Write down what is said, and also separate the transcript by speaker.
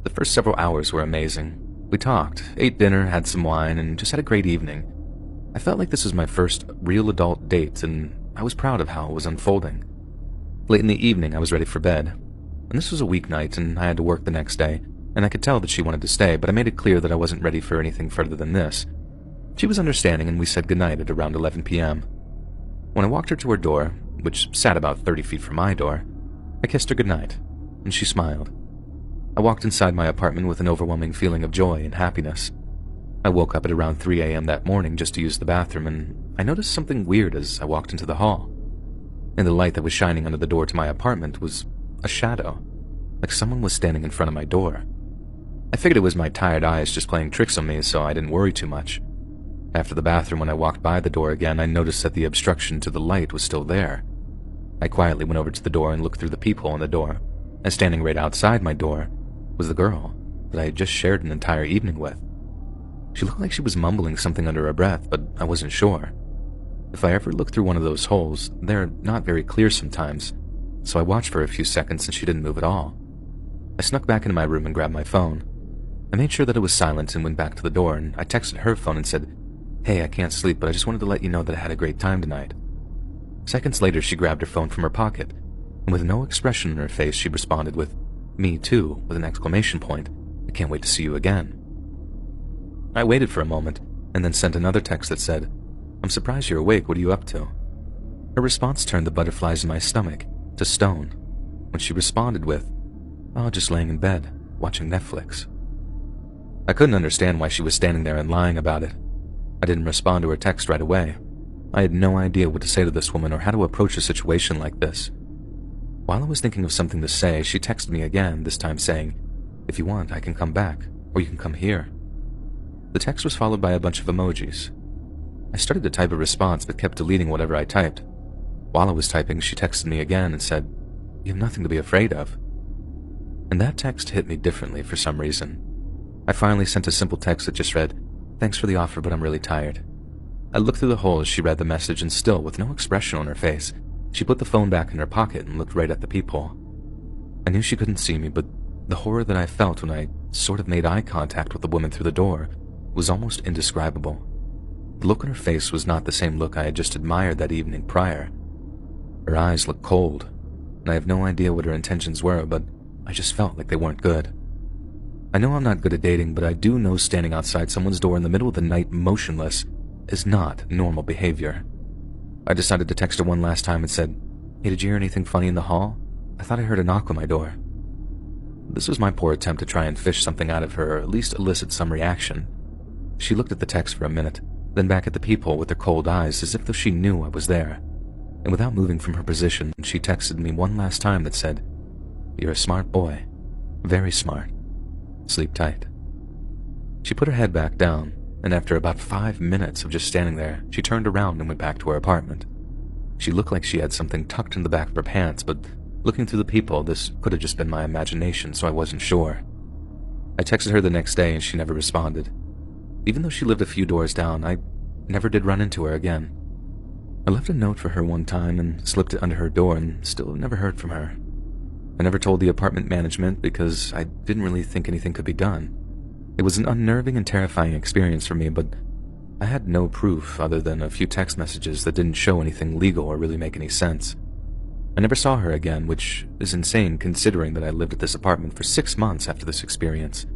Speaker 1: The first several hours were amazing. We talked, ate dinner, had some wine, and just had a great evening. I felt like this was my first real adult date, and I was proud of how it was unfolding. Late in the evening, I was ready for bed. And this was a weeknight, and I had to work the next day, and I could tell that she wanted to stay, but I made it clear that I wasn't ready for anything further than this. She was understanding, and we said goodnight at around 11 p.m. When I walked her to her door, which sat about 30 feet from my door, I kissed her goodnight, and she smiled. I walked inside my apartment with an overwhelming feeling of joy and happiness. I woke up at around 3 a.m. that morning just to use the bathroom, and I noticed something weird as I walked into the hall. In the light that was shining under the door to my apartment was a shadow, like someone was standing in front of my door. I figured it was my tired eyes just playing tricks on me, so I didn't worry too much. After the bathroom, when I walked by the door again, I noticed that the obstruction to the light was still there. I quietly went over to the door and looked through the peephole in the door, and standing right outside my door was the girl that I had just shared an entire evening with. She looked like she was mumbling something under her breath, but I wasn't sure. If I ever look through one of those holes, they're not very clear sometimes, so I watched for a few seconds and she didn't move at all. I snuck back into my room and grabbed my phone. I made sure that it was silent and went back to the door, and I texted her phone and said, "Hey, I can't sleep, but I just wanted to let you know that I had a great time tonight." Seconds later, she grabbed her phone from her pocket, and with no expression on her face, she responded with, "Me too," with an exclamation point. "I can't wait to see you again." I waited for a moment, and then sent another text that said, "I'm surprised you're awake, what are you up to?" Her response turned the butterflies in my stomach to stone, when she responded with, "Oh, just laying in bed, watching Netflix." I couldn't understand why she was standing there and lying about it. I didn't respond to her text right away. I had no idea what to say to this woman or how to approach a situation like this. While I was thinking of something to say, she texted me again, this time saying, "If you want, I can come back, or you can come here." The text was followed by a bunch of emojis. I started to type a response but kept deleting whatever I typed. While I was typing, she texted me again and said, "You have nothing to be afraid of." And that text hit me differently for some reason. I finally sent a simple text that just read, "Thanks for the offer, but I'm really tired." I looked through the hole as she read the message, and still, with no expression on her face, she put the phone back in her pocket and looked right at the peephole. I knew she couldn't see me, but the horror that I felt when I sort of made eye contact with the woman through the door was almost indescribable. The look on her face was not the same look I had just admired that evening prior. Her eyes looked cold, and I have no idea what her intentions were, but I just felt like they weren't good. I know I'm not good at dating, but I do know standing outside someone's door in the middle of the night motionless is not normal behavior. I decided to text her one last time and said, "Hey, did you hear anything funny in the hall? I thought I heard a knock on my door." This was my poor attempt to try and fish something out of her, or at least elicit some reaction. She looked at the text for a minute, then back at the peephole with her cold eyes as if though she knew I was there. And without moving from her position, she texted me one last time that said, "You're a smart boy. Very smart. Sleep tight." She put her head back down, and after about 5 minutes of just standing there, she turned around and went back to her apartment. She looked like she had something tucked in the back of her pants, but looking through the peephole, this could have just been my imagination, so I wasn't sure. I texted her the next day and she never responded. Even though she lived a few doors down, I never did run into her again. I left a note for her one time and slipped it under her door and still never heard from her. I never told the apartment management because I didn't really think anything could be done. It was an unnerving and terrifying experience for me, but I had no proof other than a few text messages that didn't show anything legal or really make any sense. I never saw her again, which is insane considering that I lived at this apartment for 6 months after this experience.